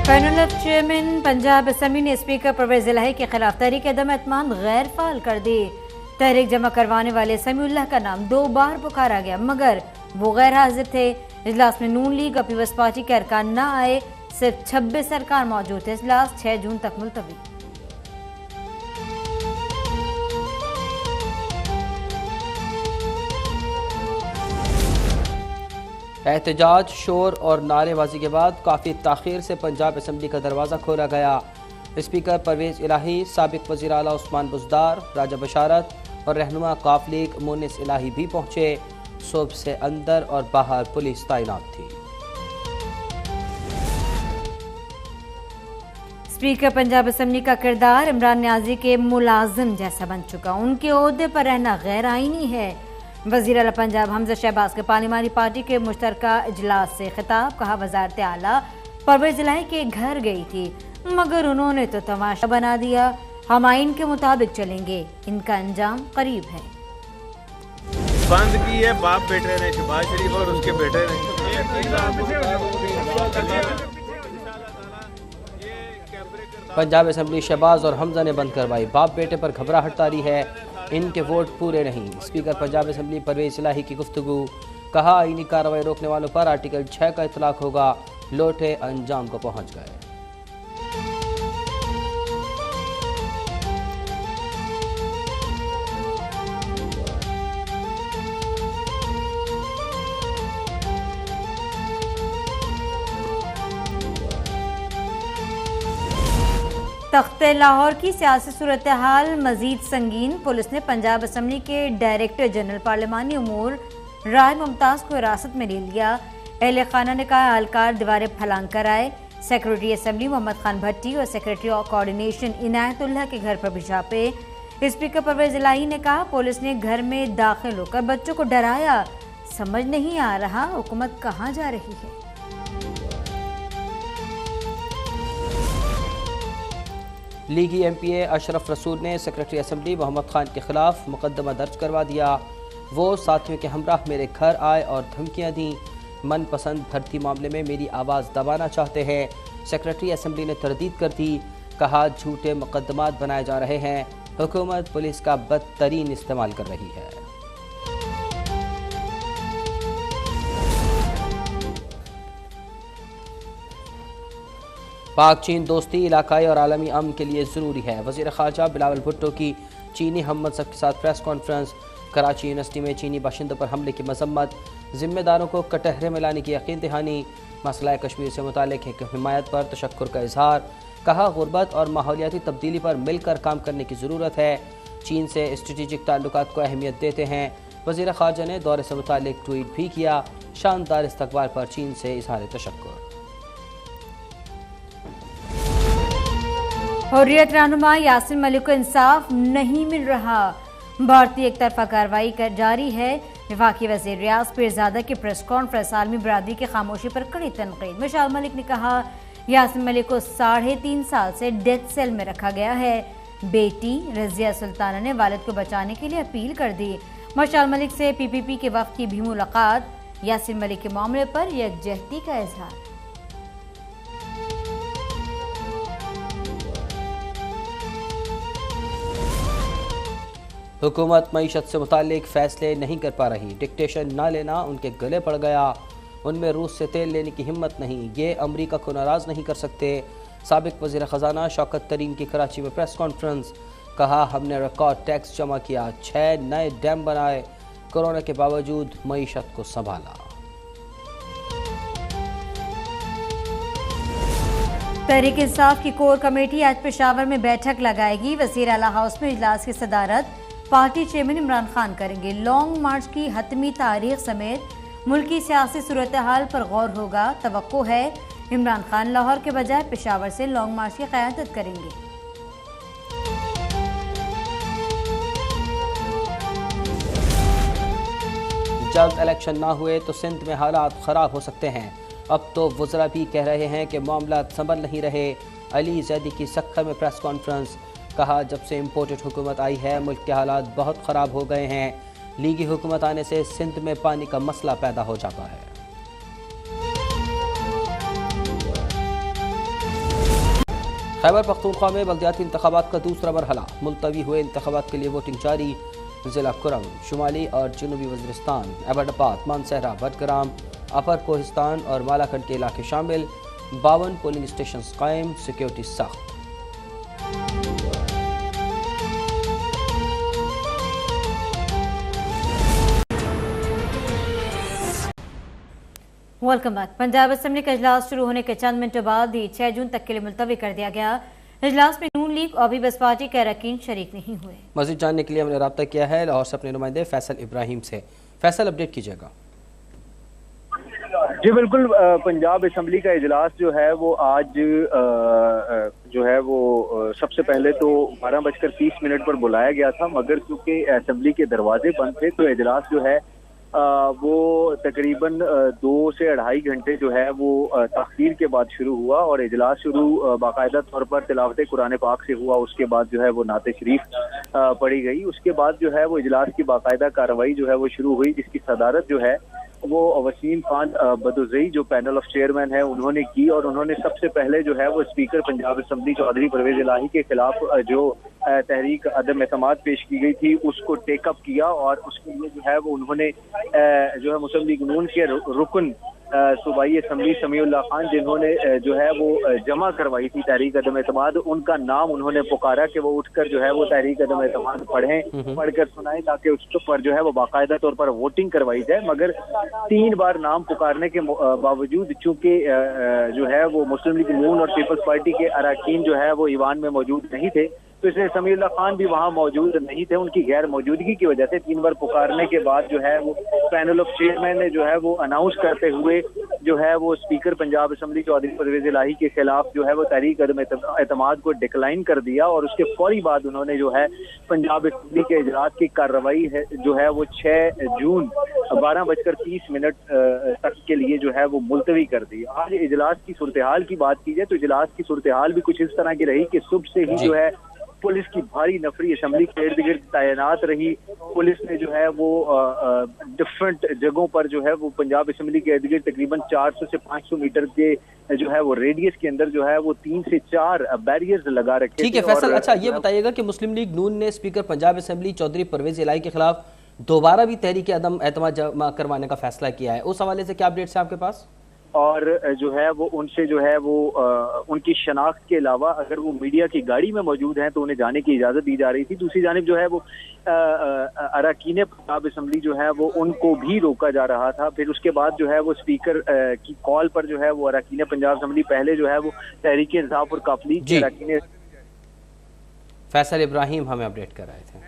Panel of chairman Punjab assembly ने speaker Parvez इलाही के खिलाफ तहरीक अदम एतमाद गैर फाल कर दी। तहरीक जमा करवाने वाले समीउल्लाह का नाम 2 बार पुकारा गया मगर वो गैर हाजिर थे। इजलास में नून लीग और पीपल्स पार्टी के अरकान न आए, सिर्फ 26 अरकान मौजूद थे। इजलास 6 जून तक मुलतवी। एहतजाज, शोर और नारेबाजी के बाद काफ़ी ताख़ीर से पंजाब असम्बली का दरवाज़ा खोला गया। स्पीकर परवेज इलाही, साबिक वज़ीर आला उस्मान बुज़दार, राजा बशारत और रहनुमा काफ लीग मोनिस इलाही भी पहुँचे। सुबह से अंदर और बाहर पुलिस तैनात थी। स्पीकर पंजाब असम्बली का किरदार इमरान न्याजी के मुलाजिम जैसा बन चुका। उनके ओहदे पर रहना गैर आईनी है। वज़ीर आला पंजाब हमजा शहबाज के पार्लिमानी पार्टी के मुश्तरका इजलास से खिताब। कहा, वज़ारत आला परवेज इलाही के घर गई थी मगर उन्होंने तो तमाशा बना दिया। हम आइन के मुताबिक चलेंगे, इनका अंजाम करीब है। बंद की है बाप बेटे ने, शहबाज शरीफ और उसके बेटे ने। पंजाब असम्बली शहबाज और हमजा ने बंद करवाई। बाप बेटे पर घबराहट तारी है, इनके वोट पूरे नहीं। स्पीकर पंजाब असम्बली परवेज इलाही की गुफ्तगू। कहा, आईनी कार्रवाई रोकने वालों पर आर्टिकल 6 का इतलाक होगा। लोटे अंजाम को पहुंच गए। तख्ते लाहौर की सियासी सूरत हाल मजीद संगीन। पुलिस ने पंजाब असम्बली के डायरेक्टर जनरल पार्लिमानी उमूर राय मुमताज़ को हिरासत में ले लिया। अहले खाना ने कहा, एहलकार दीवारें फलांग कर आए। सेक्रेटरी असम्बली मोहम्मद खान भट्टी और सेक्रेटरी कोऑर्डिनेशन इनायतुल्लाह के घर पर भी छापे। स्पीकर परवेज इलाही ने कहा, पुलिस ने घर में दाखिल होकर बच्चों को डराया। समझ नहीं आ रहा हुकूमत कहाँ जा रही है। लीगी MPA अशरफ रसूल ने सेक्रेटरी असम्बली मोहम्मद खान के खिलाफ मुकदमा दर्ज करवा दिया। वो साथियों के हमराह मेरे घर आए और धमकियां दी। मनपसंद भर्ती मामले में मेरी आवाज़ दबाना चाहते हैं। सेक्रेटरी असम्बली ने तरदीद कर दी। कहा, झूठे मुकदमात बनाए जा रहे हैं। हुकूमत पुलिस का बदतरीन इस्तेमाल कर रही है। पाक चीन दोस्ती इलाकाई और आलमी अमन के लिए ज़रूरी है। वज़ीर ख़ारजा बिलावल भुट्टो की चीनी हमसफ़ के साथ प्रेस कॉन्फ्रेंस। कराची यूनिवर्सिटी में चीनी बाशिंदों पर हमले की मजम्मत। जिम्मेदारों को कटहरे में लाने की यकीन दहानी। मसला कश्मीर से मुताल्लिक़ एक हिमायत पर तशक्कुर का इजहार। कहा, गुर्बत और माहौलियाती तब्दीली पर मिलकर काम करने की ज़रूरत है। चीन से स्ट्रेटेजिक ताल्लुकात को अहमियत देते हैं। वज़ीर ख़ारजा ने दौरे से मुताल्लिक़ ट्वीट भी किया। शानदार इस्तक़बाल पर चीन से इजहार तशक्कुर। हुर्रियत रहनुमा यासिन मलिक को इंसाफ नहीं मिल रहा। भारतीय एक तरफा कार्रवाई जारी है। वफाकी वज़ीर रियाज पीरज़ादा की प्रेस कॉन्फ्रेंस। आलमी बरादरी की खामोशी पर कड़ी तनकीद। मशाल मलिक ने कहा, यासिन मलिक को 3.5 साल से डेथ सेल में रखा गया है। बेटी रज़िया सुल्ताना ने वालिद को बचाने के लिए अपील कर दी। मशाल मलिक से PPP के वक्त की भी मुलाकात। यासिन मलिक के मामले पर यकजहती का इजहार। हुकूमत मईशत से मुताल्लिक फ़ैसले नहीं कर पा रही। डिक्टेशन ना लेना उनके गले पड़ गया। उनमें रूस से तेल लेने की हिम्मत नहीं। ये अमरीका को नाराज़ नहीं कर सकते। साबिक वज़ीर ख़जाना शौकत तरीन की कराची में प्रेस कॉन्फ्रेंस। कहा, हमने रिकॉर्ड टैक्स जमा किया, 6 नए डैम बनाए, कोरोना के बावजूद मईशत को संभाला। तहरीक इंसाफ की कोर कमेटी आज पेशावर में बैठक लगाएगी। वज़ीर आला हाउस में इजलास की सदारत पार्टी चेयरमैन इमरान खान करेंगे। लॉन्ग मार्च की हतमी तारीख समेत मुल्की सियासी सूरत हाल पर गौर होगा। तवक्को है इमरान खान लाहौर के बजाय पेशावर से लॉन्ग मार्च की क़यादत करेंगे। जल्द इलेक्शन ना हुए तो सिंध में हालात ख़राब हो सकते हैं। अब तो वज़रा भी कह रहे हैं कि मामला संभल नहीं रहे। अली जैदी की सक्खर में प्रेस कॉन्फ्रेंस। कहा, जब से इम्पोर्टेड हुकूमत आई है मुल्क के हालात बहुत ख़राब हो गए हैं। लीगी हुकूमत आने से सिंध में पानी का मसला पैदा हो जाता है। खैबर पख्तूनख्वा में बल्दियाती इंतखाबात का दूसरा मरहला, मुलतवी हुए इंतखाबात के लिए वोटिंग जारी। जिला कुरम, शुमाली और जनूबी वज़ीरिस्तान, एबटाबाद, मानसहरा, बडग्राम, अपर कोहिस्तान और मालाखंड के इलाके शामिल। 52 पोलिंग स्टेशन कायम, सिक्योरिटी सख्त। Welcome back. पंजाब असम्बली का इजलास शुरू होने के चंद मिनटों बाद ही 6 जून तक के लिए मुलतवी कर दिया गया। इजलास में नून लीग और पीपल्स पार्टी के अरकान शरीक नहीं हुए। मज़ीद जानने के लिए हमने रब्ता किया है लाहौर से अपने नुमाइंदे फैसल इब्राहिम से। फैसल, अपडेट कीजिएगा। जी बिल्कुल, पंजाब असम्बली का इजलास जो है वो आज जो है वो सबसे पहले तो 12:30 पर बुलाया गया था, मगर क्योंकि असम्बली के दरवाजे बंद थे तो इजलास जो है वो तकरीबन 2 से 2.5 घंटे जो है वो ताख़ीर के बाद शुरू हुआ और इजलास शुरू बाकायदा तौर पर तिलावत कुरान पाक से हुआ। उसके बाद जो है वो नाते शरीफ पढ़ी गई। उसके बाद जो है वो इजलास की बाकायदा कार्रवाई जो है वो शुरू हुई, जिसकी सदारत जो है वो वसीम खान बदुज़ई जो पैनल ऑफ चेयरमैन है उन्होंने की। और उन्होंने सबसे पहले जो है वो स्पीकर पंजाब असम्बली चौधरी परवेज इलाही के खिलाफ जो तहरीक अदम एतमाद पेश की गई थी उसको टेकअप किया और उसके लिए जो है वो उन्होंने जो है मुस्लिम लीग नून के रुकन सूबाई असम्बली समीउल्लाह खान जिन्होंने जो है वो जमा करवाई थी तहरीक अदम एतमाद, उनका नाम उन्होंने पुकारा कि वो उठकर जो है वो तहरीक अदम एतमाद पढ़कर सुनाए ताकि उस पर जो है वो बाकायदा तौर पर वोटिंग करवाई जाए। मगर 3 बार नाम पुकारने के बावजूद चूंकि जो है वो मुस्लिम लीग नून और पीपल्स पार्टी के अरकान जो है वो ईवान में मौजूद नहीं थे, तो इसलिए समीउल्लाह खान भी वहां मौजूद नहीं थे। उनकी गैर मौजूदगी की वजह से 3 बार पुकारने के बाद जो है वो पैनल ऑफ चेयरमैन ने जो है वो अनाउंस करते हुए जो है वो स्पीकर पंजाब असम्बली चौधरी परवेज इलाही के खिलाफ जो है वो तहरीक अदम एतमाद को डिक्लाइन कर दिया। और उसके फौरी बाद उन्होंने जो है पंजाब असम्बली के इजलास की कार्रवाई है जो है वो 6 जून 12:30 तक के लिए जो है वो मुलतवी कर दी। आज इजलास की सूरत हाल की बात की जाए तो इजलास की सूरत हाल भी कुछ इस तरह की रही कि सुबह से ही जो है पुलिस की भारी नफरी असम्बली के इर्द गिर्द तैनात रही। पुलिस ने जो है वो डिफरेंट जगहों पर जो है वो पंजाब असम्बली के इर्द गिर्द तकरीबन 400 से 500 मीटर के जो है वो रेडियस के अंदर जो है वो 3 से 4 बैरियर्स लगा रखे। ठीक है फैसल, अच्छा ये बताइएगा कि मुस्लिम लीग नून ने स्पीकर पंजाब असम्बली चौधरी परवेज इलाही के खिलाफ दोबारा भी तहरीक अदम एतमाद जमा करवाने का फैसला किया है, उस हवाले से क्या अपडेट्स है आपके पास? और जो है वो उनसे जो है वो उनकी शनाख्त के अलावा अगर वो मीडिया की गाड़ी में मौजूद हैं तो उन्हें जाने की इजाज़त दी जा रही थी। दूसरी जानिब जो है वो अरकान पंजाब असम्बली जो है वो उनको भी रोका जा रहा था। फिर उसके बाद जो है वो स्पीकर की कॉल पर जो है वो अरकान पंजाब असम्बली पहले जो है वो तहरीक इंसाफ और काफली के अरकान। फैसल इब्राहिम हमें अपडेट कर रहे थे।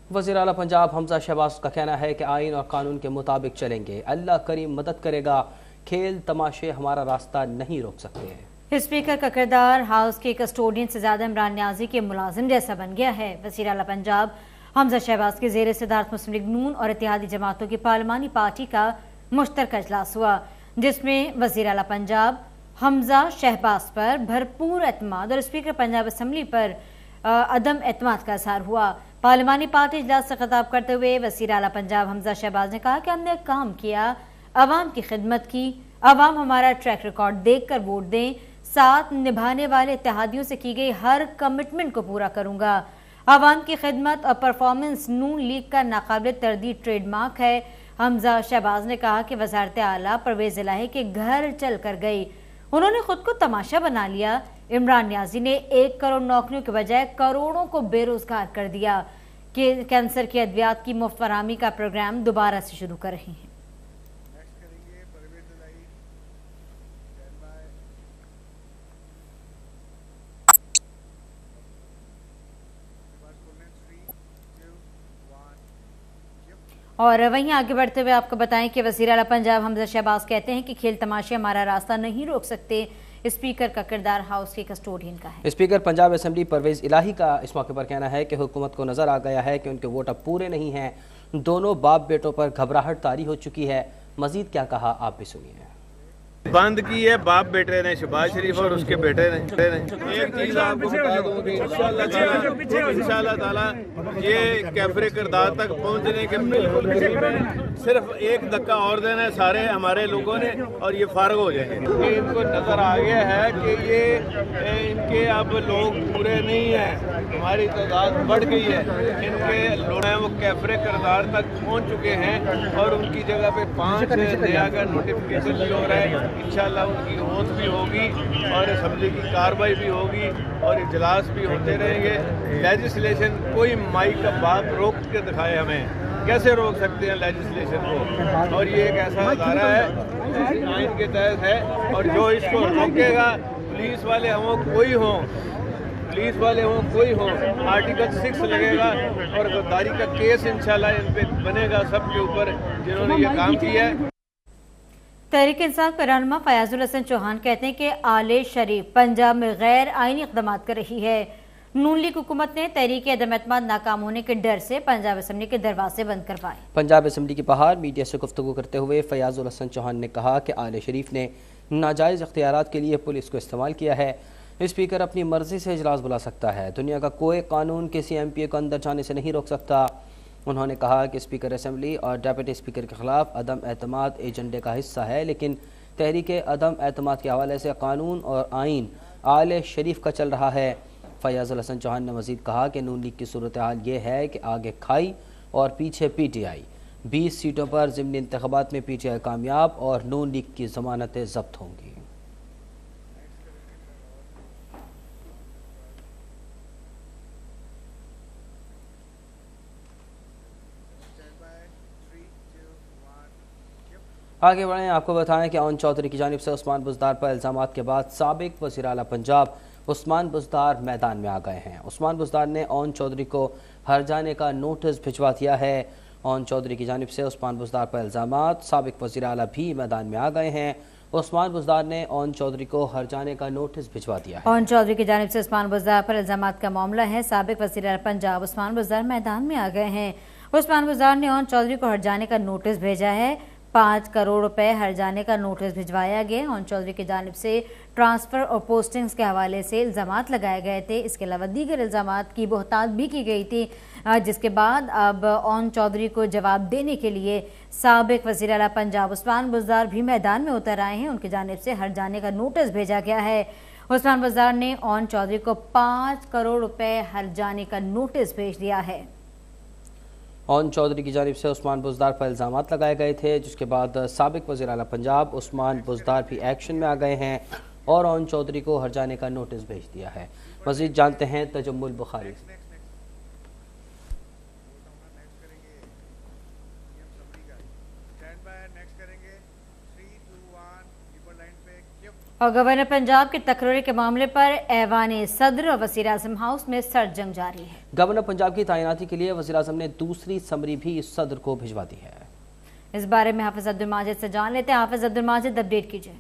वज़ीर आला पंजाब हमजा शहबाज का कहना है कि आइन और कानून के मुताबिक चलेंगे, अल्लाह करीम मदद करेगा, खेल तमाशे हमारा रास्ता नहीं रोक सकते हैं। स्पीकर का किरदार हाउस के कस्टोडियन से ज्यादा इमरान न्याजी के मुलाजिम जैसा बन गया है। वज़ीर आला पंजाब हमजा शहबाज के ज़ेर सदारत मुस्लिम लीग नून और इत्तेहादी जमातों की पार्लिमानी पार्टी का मुश्तरका इजलास हुआ, जिसमें वज़ीर आला पंजाब हमजा शहबाज पर भरपूर एतमाद और स्पीकर पंजाब असम्बली पर अदम एतमाद का इजहार हुआ। पार्लिमानी पार्टी इजलास से खिताब करते हुए वज़ीर आला पंजाब हमजा शहबाज ने कहा कि हमने काम किया, अवाम की खिदमत की, अवाम हमारा ट्रैक रिकॉर्ड देख कर वोट दें, साथ निभाने वाले इत्तेहादियों से की गई हर कमिटमेंट को पूरा करूंगा। अवाम की खिदमत और परफॉर्मेंस नून लीग का नाकाबिल तरदीद ट्रेडमार्क है। हमजा शहबाज ने कहा कि वज़ारत आला परवेज इलाही के घर चल कर गई, उन्होंने खुद को तमाशा बना लिया। इमरान न्याजी ने 1 करोड़ नौकरियों के बजाय करोड़ों को बेरोजगार कर दिया। कि कैंसर की अद्वियात की मुफ्त फराहमी का प्रोग्राम दोबारा से शुरू कर रहे हैं। और वहीं आगे बढ़ते हुए आपको बताएं कि वज़ीर आला पंजाब हमजा शहबाज कहते हैं कि खेल तमाशे हमारा रास्ता नहीं रोक सकते। स्पीकर का किरदार हाउस के कस्टोडियन का है। स्पीकर पंजाब असम्बली परवेज इलाही का इस मौके पर कहना है कि हुकूमत को नजर आ गया है कि उनके वोट अब पूरे नहीं हैं, दोनों बाप बेटों पर घबराहट तारी हो चुकी है। मजीद क्या कहा आप भी सुनिए। बंद की है बाप बेटे ने, शहबाज शरीफ और उसके बेटे ने। एक चीज आपको बता दूं कि इंशाअल्लाह ताला ये कैफरे किरदार तक पहुंचने के बिल्कुल करीब है। सिर्फ एक धक्का और देना है सारे हमारे लोगों ने और ये फारग हो जाएंगे। इनको नजर आ गया है कि ये इनके अब लोग पूरे नहीं हैं, हमारी तादाद बढ़ गई है। इनके लोग हैं वो कैफरे किरदार तक पहुंच चुके हैं और उनकी जगह पे 5 नया का नोटिफिकेशन भी हो रहा है। इंशाल्लाह उनकी ओथ भी होगी और असेंबली की कार्रवाई भी होगी और इजलास भी होते रहेंगे। लेजिस्लेशन कोई माई का बाप रोक के दिखाए, हमें कैसे रोक सकते हैं लेजिस्लेशन को? और ये एक ऐसा अदारा है आइन के तहत है और जो इसको रोकेगा, पुलिस वाले हों कोई हों, पुलिस वाले हों कोई हों, आर्टिकल 6 लगेगा और गद्दारी का केस इंशाल्लाह इन पे बनेगा सबके ऊपर जिन्होंने ये काम किया है। तहरीक इंसाफ के रहनुमा फयाजुल हसन चौहान कहते हैं कि आले शरीफ पंजाब में गैर आईनी इक़दाम कर रही है। नून लीग हुकूमत ने तहरीक अदम एतमाद नाकाम होने के डर से पंजाब असम्बली के दरवाजे बंद करवाए। पंजाब असम्बली के बाहर मीडिया से गुफ्तगू करते हुए फयाजुल हसन चौहान ने कहा कि आले शरीफ ने नाजायज़ इख्तियारात के लिए पुलिस को इस्तेमाल किया है। स्पीकर अपनी मर्जी से इजलास बुला सकता है, दुनिया का कोई कानून किसी MP को अंदर जाने से नहीं रोक सकता। उन्होंने कहा कि स्पीकर असम्बली और डेप्यूटी स्पीकर के खिलाफ अदम एतमाद एजेंडे का हिस्सा है, लेकिन तहरीक अदम एतमाद के हवाले से कानून और आइन आले शरीफ का चल रहा है। फयाजुल हसन चौहान ने मजीद कहा कि नून लीग की सूरत हाल ये है कि आगे खाई और पीछे PTI। 20 सीटों पर ज़िमनी इंतखाबात में PTI कामयाब और नून लीग की ज़मानतें ज़ब्त होंगी। आगे बढ़ें, आपको बताएं कि ओन चौधरी की जानिब से उस्मान बुज़दार पर इल्ज़ामात के बाद साबिक वज़ीर आला पंजाब उस्मान बुज़दार मैदान में आ गए हैं। उस्मान बुज़दार ने ओन चौधरी को हर जाने का नोटिस भिजवा दिया है। ओन चौधरी की जानिब से उस्मान बुज़दार पर इल्ज़ामात, साबिक वज़ीर आला भी मैदान में आ गए हैं। उस्मान बुज़दार ने ओन चौधरी को हर जाने का नोटिस भिजवा दिया है। ओन चौधरी की जानिब से उस्मान बुज़दार पर इल्ज़ामात का मामला है। साबिक वज़ीर आला पंजाब उस्मान बुज़दार मैदान में आ गए हैं। उस्मान बुज़दार ने ओन चौधरी को हर जाने का नोटिस भेजा है। 5 करोड़ रुपए हर जाने का नोटिस भिजवाया गया। ओन चौधरी की जानिब से ट्रांसफ़र और पोस्टिंग्स के हवाले से इल्ज़ामात लगाए गए थे। इसके अलावा दीगर इल्ज़ामात की बोहतात भी की गई थी, जिसके बाद अब ओन चौधरी को जवाब देने के लिए साबिक वज़ीर आला पंजाब उस्मान बुज़दार भी मैदान में उतर आए हैं। उनकी जानिब से हर जाने का नोटिस भेजा गया है। उस्मान बुज़दार ने ओन चौधरी को 5 करोड़ रुपए हर जाने का नोटिस भेज दिया है। ओन चौधरी की जानिब से उस्मान बुज़दार पर इल्ज़ामात लगाए गए थे, जिसके बाद साबिक वज़ीर आला पंजाब उस्मान बुज़दार भी एक्शन में आ गए हैं और ओन चौधरी को हर जाने का नोटिस भेज दिया है। मज़ीद जानते हैं तजम्मुल बुखारी। और गवर्नर पंजाब के तकरीर के मामले पर ऐवान सदर और वज़ीर आज़म हाउस में सर्द जंग जारी है। गवर्नर पंजाब की तैनाती के लिए वज़ीर आज़म ने दूसरी समरी भी सदर को भिजवा दी है। इस बारे में हाफिज अब्दुल माजिद से जान लेते हैं। हाफिज अब्दुल माजिद, अपडेट कीजिए।